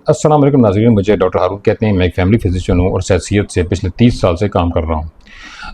अस्सलाम वालेकुम नाज़रीन, मुझे डॉक्टर हारून कहते हैं। मैं एक फैमिली फिजिशियन हूँ और सहसियत से पिछले 30 साल से काम कर रहा हूँ।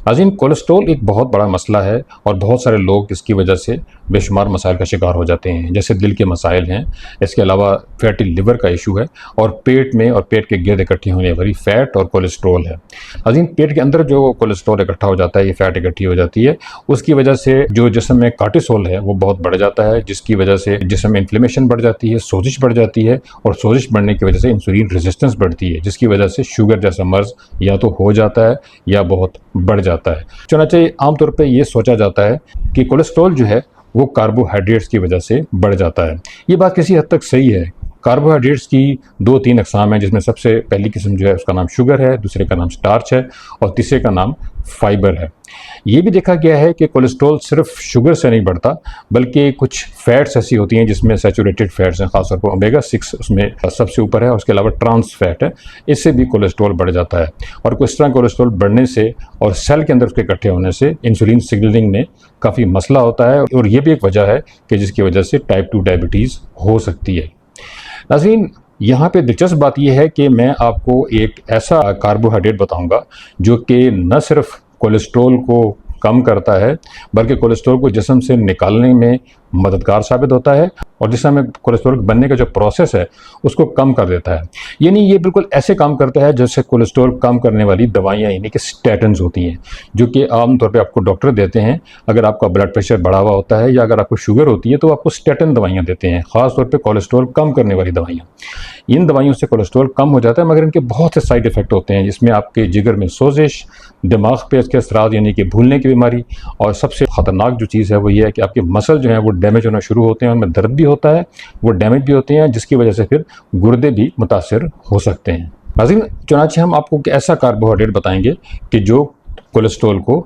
नाज़रीन, कोलेस्ट्रॉल एक बहुत बड़ा मसला है और बहुत सारे लोग इसकी वजह से बेशुमार मसाइल का शिकार हो जाते हैं, जैसे दिल के मसाइल हैं। इसके अलावा फैटी लिवर का इशू है और पेट में और पेट के गिर्द इकट्ठी होने वाली फ़ैट और कोलेस्ट्रॉल है। नाज़रीन, पेट के अंदर जो कोलेस्ट्रॉल इकट्ठा हो जाता है, ये फ़ैट इकट्ठी हो जाती है, उसकी वजह से जो जिस्म में कार्टिसोल है वो बहुत बढ़ जाता है, जिसकी वजह से जिस्म में इन्फ्लेमेशन बढ़ जाती है, सोजिश बढ़ जाती है और सोजिश बढ़ने की वजह से इंसुलिन रेजिस्टेंस बढ़ती है, जिसकी वजह से शुगर जैसा मर्ज़ या तो हो जाता है या बहुत बढ़ जाता है। चुनांचे आमतौर पे ये सोचा जाता है कि कोलेस्ट्रॉल जो है वो कार्बोहाइड्रेट्स की वजह से बढ़ जाता है। ये बात किसी हद तक सही है। कार्बोहाइड्रेट्स की 2-3 अक़साम हैं, जिसमें सबसे पहली किस्म जो है उसका नाम शुगर है, दूसरे का नाम स्टार्च है और तीसरे का नाम फाइबर है। ये भी देखा गया है कि कोलेस्ट्रॉल सिर्फ शुगर से नहीं बढ़ता, बल्कि कुछ फैट्स ऐसी होती हैं जिसमें सैचुरेटेड फैट्स हैं, खासतौर पर ओमेगा 6 उसमें सबसे ऊपर है और उसके अलावा ट्रांस फैट है, इससे भी कोलेस्ट्रॉल बढ़ जाता है। और कुछ तरह कोलेस्ट्रॉल बढ़ने से और सेल के अंदर उसके इकट्ठे होने से इंसुलिन सिग्नलिंग में काफ़ी मसला होता है और ये भी एक वजह है कि जिसकी वजह से टाइप 2 डायबिटीज़ हो सकती है। नाज़रीन, यहाँ पे दिलचस्प बात यह है कि मैं आपको एक ऐसा कार्बोहाइड्रेट बताऊंगा जो कि न सिर्फ कोलेस्ट्रॉल को कम करता है, बल्कि कोलेस्ट्रॉल को जिस्म से निकालने में मददगार साबित होता है और जिस्म में कोलेस्ट्रॉल बनने का जो प्रोसेस है उसको कम कर देता है। यानी ये बिल्कुल ऐसे काम करता है जैसे कोलेस्ट्रॉल कम करने वाली दवाइयाँ यानी कि स्टैटिन्स होती हैं, जो कि आमतौर पे आपको डॉक्टर देते हैं। अगर आपका ब्लड प्रेशर बढ़ा हुआ होता है या अगर आपको शुगर होती है तो आपको स्टैटिन दवाइयाँ देते हैं, ख़ासतौर पर कोलेस्ट्रॉल कम करने वाली दवाइयाँ। इन दवाइयों से कोलेस्ट्रॉल कम हो जाता है, मगर इनके बहुत से साइड इफ़ेक्ट होते हैं, जिसमें आपके जिगर में सोजिश, दिमाग पे इसके असरात यानी कि भूलने की बीमारी, और सबसे ख़तरनाक जो चीज़ है वो ये है कि आपके मसल जो हैं वो डैमेज होना शुरू होते हैं, उनमें दर्द भी होता है, वो डैमेज भी होते हैं, जिसकी वजह से फिर गुर्दे भी मुतासिर हो सकते हैं। नाज़रीन, चुनांचे हम आपको ऐसा कार्बोहाइड्रेट बताएंगे कि जो कोलेस्ट्रॉल को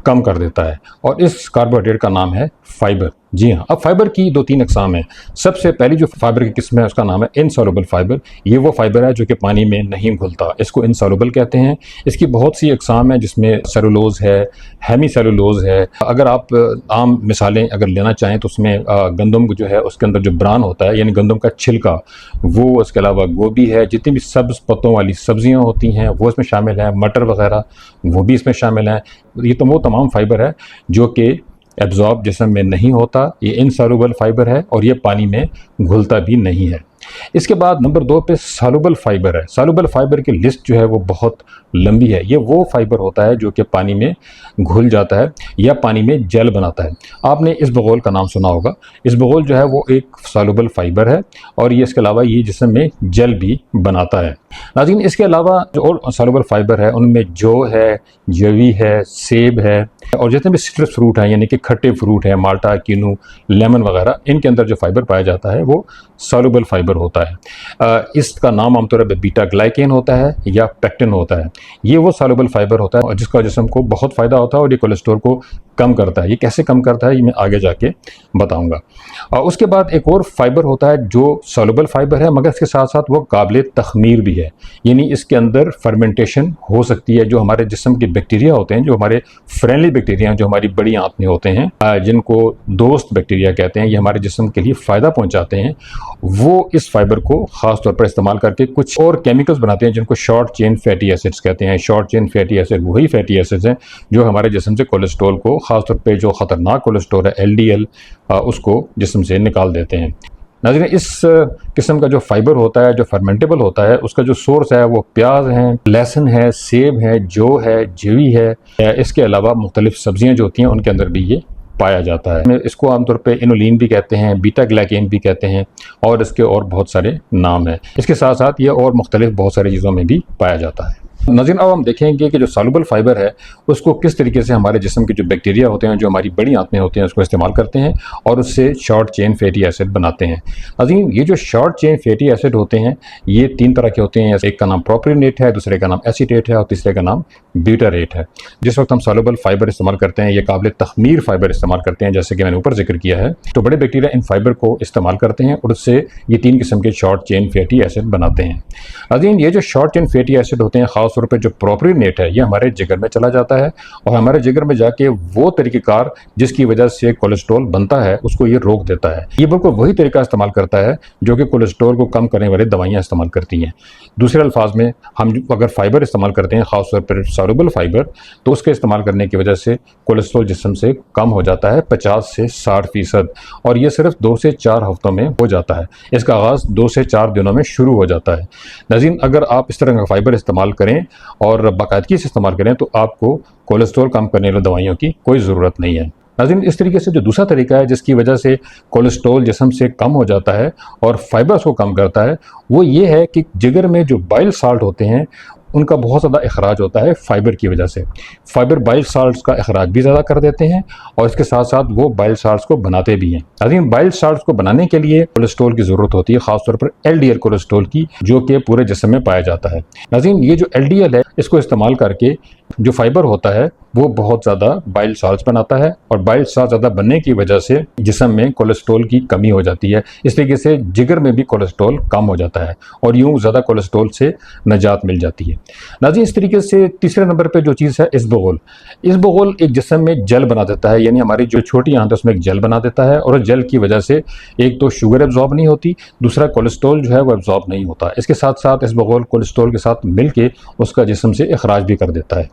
कम कर देता है और इस कार्बोहाइड्रेट का नाम है फाइबर। जी हाँ, अब फाइबर की 2-3 अक़साम हैं। सबसे पहली जो फाइबर की किस्म है उसका नाम है इनसॉल्युबल फाइबर। ये वो फाइबर है जो कि पानी में नहीं घुलता, इसको इनसॉल्युबल कहते हैं। इसकी बहुत सी अक़साम है, जिसमें सेलुलोज है, हेमी सेलुलोज है। अगर आप आम मिसालें अगर लेना चाहें तो उसमें गंदम जो है उसके अंदर जो ब्रान होता है यानी गंदम का छिलका, वो, उसके अलावा गोभी है, जितनी भी सब्ज़ पत्तों वाली सब्जियाँ होती हैं वो इसमें शामिल हैं, मटर वगैरह वो भी इसमें शामिल हैं। ये तो वो तमाम फाइबर है जो कि एब्जॉर्ब जिस्म में नहीं होता, ये इनसॉल्युबल फाइबर है और ये पानी में घुलता भी नहीं है। इसके बाद नंबर 2 पे सॉल्युबल फाइबर है। सॉल्युबल फाइबर की लिस्ट जो है वो बहुत लंबी है। ये वो फाइबर होता है जो कि पानी में घुल जाता है या पानी में जेल बनाता है। आपने इसबगोल का नाम सुना होगा। इसबगोल जो है वो एक सॉल्युबल फाइबर है और ये इसके अलावा ये जिस्म में जेल भी बनाता है। नाज़रीन, इसके अलावा जो और सॉल्युबल फाइबर है उनमें जौ है, जवी है, सेब है और जितने भी सिट्रस फ्रूट हैं यानी कि खट्टे फ्रूट हैं, माल्टा, किनू, लेमन वगैरह, इनके अंदर जो फाइबर पाया जाता है वो सॉल्युबल फाइबर होता है। इसका नाम आमतौर पर बीटा ग्लाइकेन होता है या पेक्टिन होता है। ये वो सॉल्युबल फाइबर होता है और जिसका जिस्म को बहुत फ़ायदा होता है और ये कोलेस्ट्रॉल को कम करता है। ये कैसे कम करता है ये मैं आगे जाके बताऊंगा। और उसके बाद एक और फाइबर होता है जो सॉल्युबल फाइबर है, मगर इसके साथ साथ वो काबिल तख़मीर भी है, यानी इसके अंदर फर्मेंटेशन हो सकती है। जो हमारे जिस्म के बैक्टीरिया होते हैं, जो हमारे फ्रेंडली बैक्टीरिया, जो हमारी बड़ी आंत में होते हैं, जिनको दोस्त बैक्टीरिया कहते हैं, ये हमारे जिस्म के लिए फ़ायदा पहुँचाते हैं, वो इस फाइबर को ख़ास तौर पर इस्तेमाल करके कुछ और केमिकल्स बनाते हैं जिनको शॉर्ट चेन फैटी एसिड्स कहते हैं। शॉर्ट चेन फैटी एसिड वही फैटी एसिड्स हैं जो हमारे जिस्म से कोलेस्ट्रॉल को, ख़ासतौर पे जो ख़तरनाक कोलेस्ट्रॉल है LDL, उसको जिस्म से निकाल देते हैं। नाज़रीन, इस किस्म का जो फाइबर होता है, जो फर्मेंटेबल होता है, उसका जो सोर्स है वो प्याज है, लहसुन है, सेब है, जौ है, जवी है। इसके अलावा मुख्तलिफ सब्जियाँ जो होती हैं उनके अंदर भी ये पाया जाता है। इसको आमतौर पे इनुलिन भी कहते हैं, बीटा ग्लाइकेन भी कहते हैं और इसके और बहुत सारे नाम हैं। इसके साथ साथ ये और मुख्तलिफ बहुत सारी चीज़ों में भी पाया जाता है। नाज़रीन, अब हम देखेंगे कि जो सॉल्युबल फाइबर है उसको किस तरीके से हमारे जिस्म के जो बैक्टीरिया होते हैं, जो हमारी बड़ी आंत में होते हैं, उसको इस्तेमाल करते हैं और उससे शॉर्ट चेन फैटी एसिड बनाते हैं। नाज़रीन, ये जो शॉर्ट चेन फैटी एसिड होते हैं ये 3 तरह के होते हैं। एक का नाम प्रोपियोनेट है, दूसरे का नाम एसीटेट है और तीसरे का नाम ब्यूटारेट है। जिस वक्त हम सॉल्युबल फाइबर इस्तेमाल करते हैं, ये काबिल तख़मीर फाइबर इस्तेमाल करते हैं, जैसे कि मैंने ऊपर जिक्र किया है, तो बड़े बैक्टीरिया इन फाइबर को इस्तेमाल करते हैं और उससे ये 3 किस्म के शॉर्ट चेन फैटी एसिड बनाते हैं। नाज़रीन, ये जो शॉर्ट चेन फैटी एसिड होते हैं, ख़ास खासतौर पर जो प्रोपियोनेट है ये हमारे जिगर में चला जाता है और हमारे जिगर में जाके वो तरीक़ेकार जिसकी वजह से कोलेस्ट्रॉल बनता है उसको ये रोक देता है। ये बिल्कुल वही तरीका इस्तेमाल करता है जो कि कोलेस्ट्रॉल को कम करने वाली दवाइयाँ इस्तेमाल करती हैं। दूसरे अल्फाज में हम अगर फाइबर इस्तेमाल करते हैं, खासतौर पर सॉल्युबल फाइबर, तो उसके इस्तेमाल करने की वजह से कोलेस्ट्रॉल जिस्म से कम हो जाता है 50 से 60%, और ये सिर्फ 2 से 4 हफ्तों में हो जाता है। इसका आगाज़ 2 से 4 दिनों में शुरू हो जाता है। नाज़रीन, अगर आप इस तरह का फाइबर इस्तेमाल करें और बाकायदगी से इस्तेमाल करें तो आपको कोलेस्ट्रॉल कम करने वाली दवाइयों की कोई ज़रूरत नहीं है। नाज़रीन, इस तरीके से जो दूसरा तरीका है जिसकी वजह से कोलेस्ट्रॉल जिस्म से कम हो जाता है और फाइबर्स को कम करता है, वो ये है कि जिगर में जो बाइल साल्ट होते हैं उनका बहुत ज़्यादा अखराज होता है फाइबर की वजह से। फाइबर बाइल साल्ट्स का अखराज भी ज़्यादा कर देते हैं और इसके साथ साथ वो बाइल साल्ट्स को बनाते भी हैं। नाज़रीन, बाइल साल्ट्स को बनाने के लिए कोलेस्ट्रॉल की ज़रूरत होती है, खासतौर पर एलडीएल कोलेस्ट्रॉल की, जो कि पूरे जिस्म में पाया जाता है। नाज़रीन, ये जो एलडीएल है इसको इस्तेमाल करके जो फाइबर होता है वो बहुत ज़्यादा बाइल साल्ट्स बनाता है और बाइल साल्ट ज़्यादा बनने की वजह से जिस्म में कोलेस्ट्रॉल की कमी हो जाती है। इस तरीके से जिगर में भी कोलेस्ट्रॉल कम हो जाता है और यूँ ज़्यादा कोलेस्ट्रॉल से निजात मिल जाती है। नाज़रीन, इस तरीके से तीसरे नंबर पे जो चीज़ है इसबगोल। इसबगोल एक जिस्म में जल बना देता है, यानी हमारी जो छोटी आंत है उसमें एक जल बना देता है और उस जल की वजह से एक तो शुगर एब्जॉर्ब नहीं होती, दूसरा कोलेस्ट्रॉल जो है वो एब्जॉर्ब नहीं होता। इसके साथ साथ इसबगोल कोलेस्ट्रॉल के साथ मिल के उसका जिस्म से अखराज भी कर देता है।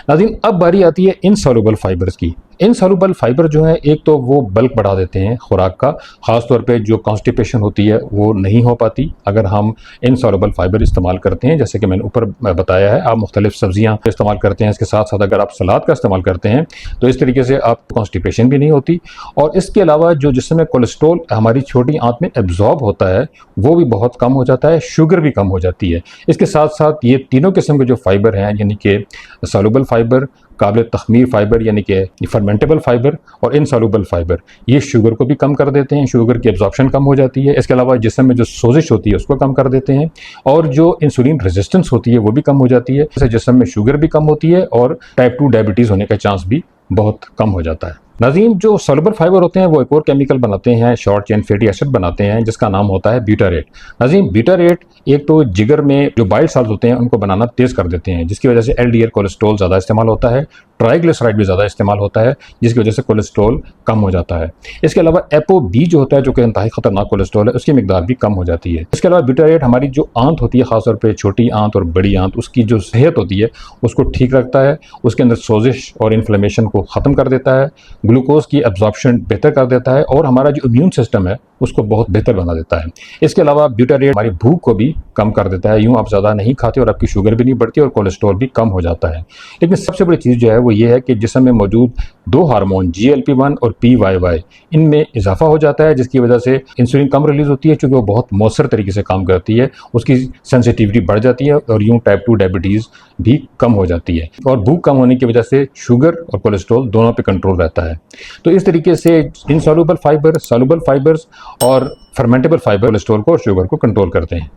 नाज़रीन, अब बारी आती है इनसॉल्युबल फाइबर्स की। इनसॉल्युबल फाइबर जो है, एक तो वो बल्क बढ़ा देते हैं खुराक का, ख़ासतौर पे जो कॉन्स्टिपेशन होती है वो नहीं हो पाती अगर हम इनसॉल्युबल फाइबर इस्तेमाल करते हैं। जैसे कि मैंने ऊपर बताया है, आप मुख्तलिफ सब्जियां इस्तेमाल करते हैं, इसके साथ साथ अगर आप सलाद का इस्तेमाल करते हैं तो इस तरीके से आप कॉन्स्टिपेशन भी नहीं होती। और इसके अलावा जो जिसमें कोलेस्ट्रॉल हमारी छोटी आंत में एब्जॉर्ब होता है वो भी बहुत कम हो जाता है, शुगर भी कम हो जाती है। इसके साथ साथ ये तीनों किस्म के जो फाइबर हैं, यानी कि सॉल्युबल फाइबर, काबिल तख़मीर फाइबर यानी कि फर्मेंटेबल फाइबर और इनसॉल्युबल फाइबर, ये शुगर को भी कम कर देते हैं, शुगर की एब्जॉर्प्शन कम हो जाती है। इसके अलावा जिस्म में जो सोजिश होती है उसको कम कर देते हैं और जो इंसुलिन रेजिस्टेंस होती है वो भी कम हो जाती है। इससे जिस्म में शुगर भी कम होती है और टाइप 2 डायबिटीज़ होने का चांस भी बहुत कम हो जाता है। नाज़रीन, जो सॉल्युबल फाइबर होते हैं वो एक और केमिकल बनाते हैं, शॉर्ट चेन फैटी एसिड बनाते हैं जिसका नाम होता है ब्यूटारेट। नाज़रीन, ब्यूटारेट एक तो जिगर में जो बाइल साल्ट होते हैं उनको बनाना तेज़ कर देते हैं, जिसकी वजह से एलडीएल कोलेस्ट्रॉल ज़्यादा इस्तेमाल होता है, ट्राइग्लिसराइड भी ज़्यादा इस्तेमाल होता है जिसकी वजह से कोलेस्ट्रॉल कम हो जाता है। इसके अलावा एपोबी जो होता है, जो कि इंतहाई खतरनाक कोलेस्ट्रॉल है, उसकी मिकदार भी कम हो जाती है। इसके अलावा ब्यूटारेट हमारी जो आंत होती है, खासतौर पर छोटी आंत और बड़ी आंत, उसकी जो सेहत होती है उसको ठीक रखता है, उसके अंदर सोजिश और इन्फ्लेमेशन को ख़त्म कर देता है, ग्लूकोज की एब्जॉर्प्शन बेहतर कर देता है और हमारा जो इम्यून सिस्टम है उसको बहुत बेहतर बना देता है। इसके अलावा ब्यूटारेट हमारी भूख को भी कम कर देता है, यूँ आप ज़्यादा नहीं खाते और आपकी शुगर भी नहीं बढ़ती और कोलेस्ट्रॉल भी कम हो जाता है। लेकिन सबसे बड़ी चीज़ जो है वो ये है कि जिस्म में मौजूद दो हार्मोन GLP-1 और PYY, इनमें इजाफा हो जाता है जिसकी वजह से इंसुलिन कम रिलीज होती है, चूँकि वो बहुत मौसर तरीके से काम करती है, उसकी सेंसिटिविटी बढ़ जाती है और यूँ टाइप 2 डायबिटीज़ भी कम हो जाती है और भूख कम होने की वजह से शुगर और कोलेस्ट्रॉल दोनों पे कंट्रोल रहता है। तो इस तरीके से इनसॉल्युबल फाइबर, सॉल्युबल फाइबर्स और फर्मेंटेबल फाइबर कोलेस्ट्रॉल को और शुगर को कंट्रोल करते हैं।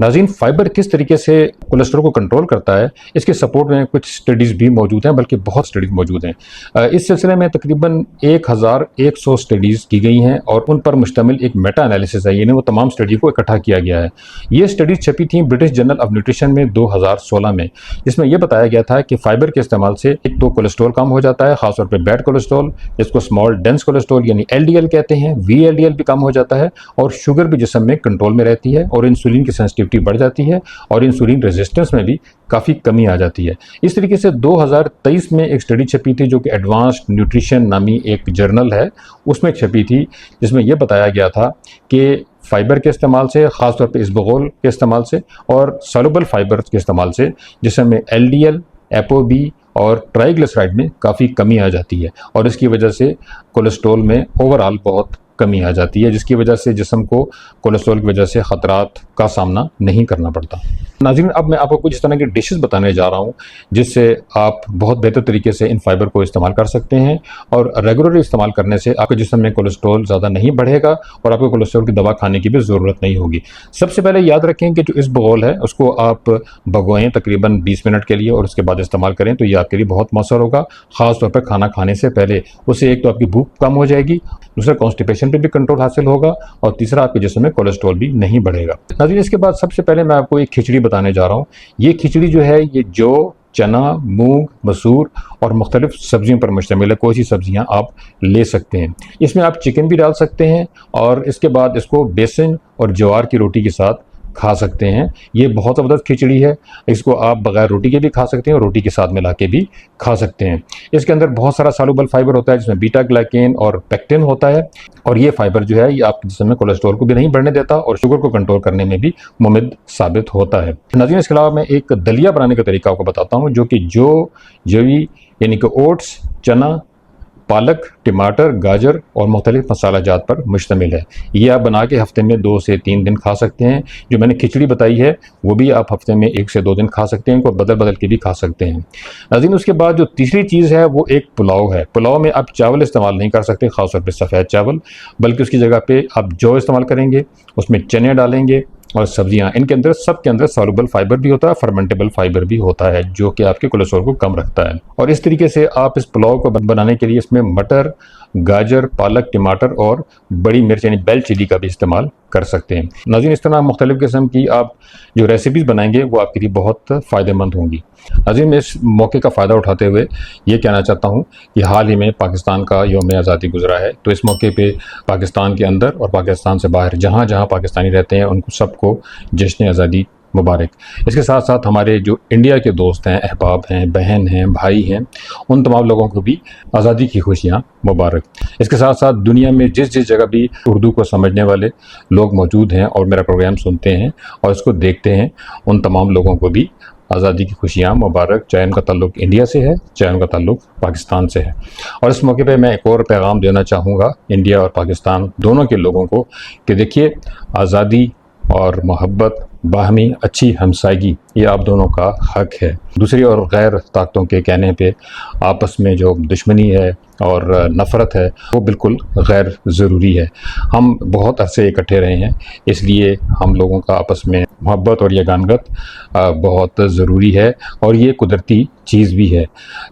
नाज़रीन, फाइबर किस तरीके से कोलेस्ट्रॉल को कंट्रोल करता है, इसके सपोर्ट में कुछ स्टडीज़ भी मौजूद हैं, बल्कि बहुत स्टडीज़ मौजूद हैं। इस सिलसिले में तकरीबन 1100 स्टडीज़ की गई हैं और उन पर मुश्तमिल एक मेटा एनालिसिस है, यानी वो तमाम स्टडी को इकट्ठा किया गया है। ये स्टडीज़ छपी थी ब्रिटिश जर्नल ऑफ न्यूट्रिशन में 2016 में, जिसमें यह बताया गया था कि फाइबर के इस्तेमाल से एक तो कोलेस्ट्रॉल कम हो जाता है, खासतौर पर बैड कोलेस्ट्रॉल, जिसको स्मॉल डेंस कोलेस्ट्रॉल यानी LDL कहते हैं, VLDL भी कम हो जाता है और शुगर भी जिस्म में कंट्रोल में रहती है और इंसुलिन की सेंसिटिविटी बढ़ जाती है और इंसुलिन रेजिस्टेंस में भी काफ़ी कमी आ जाती है। इस तरीके से 2023 में एक स्टडी छपी थी जो कि एडवांस्ड न्यूट्रिशन नामी एक जर्नल है, उसमें छपी थी, जिसमें यह बताया गया था कि फाइबर के इस्तेमाल से, ख़ासतौर पर इसबगोल के इस्तेमाल से और सॉल्युबल फाइबर के इस्तेमाल से जिसमें LDL, एपोबी और ट्राइग्लिसराइड में काफ़ी कमी आ जाती है और इसकी वजह से कोलेस्ट्रॉल में ओवरऑल बहुत कमी आ जाती है, जिसकी वजह से जिस्म को कोलेस्ट्रॉल की वजह से ख़तरात का सामना नहीं करना पड़ता। नाज़रीन, अब मैं आपको कुछ इस तरह की डिशेस बताने जा रहा हूँ जिससे आप बहुत बेहतर तरीके से इन फाइबर को इस्तेमाल कर सकते हैं और रेगुलरली इस्तेमाल करने से आपके जिस्म में कोलेस्ट्रॉल ज़्यादा नहीं बढ़ेगा और आपको कोलेस्ट्रॉल की दवा खाने की भी ज़रूरत नहीं होगी। सबसे पहले याद रखें कि जो इसबगोल है उसको आप भगोएं तकरीबन 20 मिनट के लिए और उसके बाद इस्तेमाल करें तो ये आपके लिए बहुत मौसर होगा, ख़ासतौर पर खाना खाने से पहले। उससे एक तो आपकी भूख कम हो जाएगी, दूसरा कॉन्स्टिपेशन पे भी कंट्रोल हासिल होगा और तीसरा आपके जिस्म में कोलेस्ट्रॉल भी नहीं बढ़ेगा। नाज़रीन, इसके बाद सबसे पहले मैं आपको एक खिचड़ी बताने जा रहा हूँ। ये खिचड़ी जो है ये जौ, चना, मूंग, मसूर और मुख्तलिफ सब्जियों पर मुश्तमिल है। कोई सी सब्जियां आप ले सकते हैं। इसमें आप चिकन भी डाल सकते हैं और इसके बाद इसको बेसन और ज्वार की रोटी के साथ खा सकते हैं। ये बहुत ज़बरदस्त खिचड़ी है। इसको आप बगैर रोटी के भी खा सकते हैं और रोटी के साथ मिला के भी खा सकते हैं। इसके अंदर बहुत सारा सॉल्युबल फाइबर होता है जिसमें बीटा ग्लाइकेन और पेक्टिन होता है और ये फाइबर जो है ये आपके जिस्म में कोलेस्ट्रॉल को भी नहीं बढ़ने देता और शुगर को कंट्रोल करने में भी मुमिद साबित होता है। नाज़रीन, इसके अलावा मैं एक दलिया बनाने का तरीका आपको बताता हूँ जो कि जवी यानी कि ओट्स, चना, पालक, टमाटर, गाजर और मुख्तलिफ मसाला जात पर मुश्तमिल है। ये आप बना के हफ्ते में 2 से 3 दिन खा सकते हैं। जो मैंने खिचड़ी बताई है वो भी आप हफ्ते में 1 से 2 दिन खा सकते हैं, इनको बदल बदल के भी खा सकते हैं। नाज़रीन, उसके बाद जो तीसरी चीज़ है वो एक पुलाव है। पुलाव में आप चावल इस्तेमाल नहीं कर सकते, ख़ासतौर पर सफ़ेद चावल, बल्कि उसकी जगह पे आप जौ इस्तेमाल करेंगे, उसमें चने डालेंगे और सब्जियां। इनके अंदर सबके अंदर सॉल्युबल फाइबर भी होता है, फर्मेंटेबल फाइबर भी होता है जो कि आपके कोलेस्ट्रॉल को कम रखता है। और इस तरीके से आप इस पुलाव को बनाने के लिए इसमें मटर, गाजर, पालक, टमाटर और बड़ी मिर्च यानी बेल चिली का भी इस्तेमाल कर सकते हैं। नाज़रीन, इस तरह मुख्तलिफ़ किस्म की आप जो रेसिपीज़ बनाएंगे वो आपके लिए बहुत फ़ायदेमंद होंगी। नाज़रीन, मैं इस मौके का फ़ायदा उठाते हुए ये कहना चाहता हूँ कि हाल ही में पाकिस्तान का यौम आज़ादी गुजरा है, तो इस मौके पे पाकिस्तान के अंदर और पाकिस्तान से बाहर जहाँ जहाँ पाकिस्तानी रहते हैं उनको सबको जश्न आज़ादी मुबारक। इसके साथ साथ हमारे जो इंडिया के दोस्त हैं, अहबाब हैं, बहन हैं, भाई हैं, उन तमाम लोगों को भी आज़ादी की खुशियाँ मुबारक। इसके साथ साथ दुनिया में जिस जिस जगह भी उर्दू को समझने वाले लोग मौजूद हैं और मेरा प्रोग्राम सुनते हैं और इसको देखते हैं, उन तमाम लोगों को भी आज़ादी की खुशियाँ मुबारक, चाहे उनका ताल्लुक़ इंडिया से है, चाहे उनका ताल्लुक़ पाकिस्तान से है। और इस मौके पे मैं एक और पैगाम देना चाहूँगा इंडिया और पाकिस्तान दोनों के लोगों को कि देखिए, आज़ादी और मोहब्बत, बाहमी अच्छी हमसायगी ये आप दोनों का हक है। दूसरी और गैर ताकतों के कहने पे आपस में जो दुश्मनी है और नफ़रत है वो बिल्कुल गैर ज़रूरी है। हम बहुत अरसे इकट्ठे रहे हैं, इसलिए हम लोगों का आपस में मोहब्बत और यगानगत बहुत ज़रूरी है और ये कुदरती चीज़ भी है।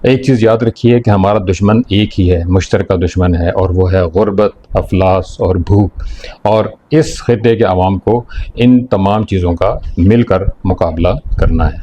एक चीज़ याद रखिए कि हमारा दुश्मन एक ही है, मुश्तरका दुश्मन है और वो है गुर्बत, अफलास और भूख। और इस खित्ते के अवाम को इन तमाम चीज़ों का मिलकर मुकाबला करना है।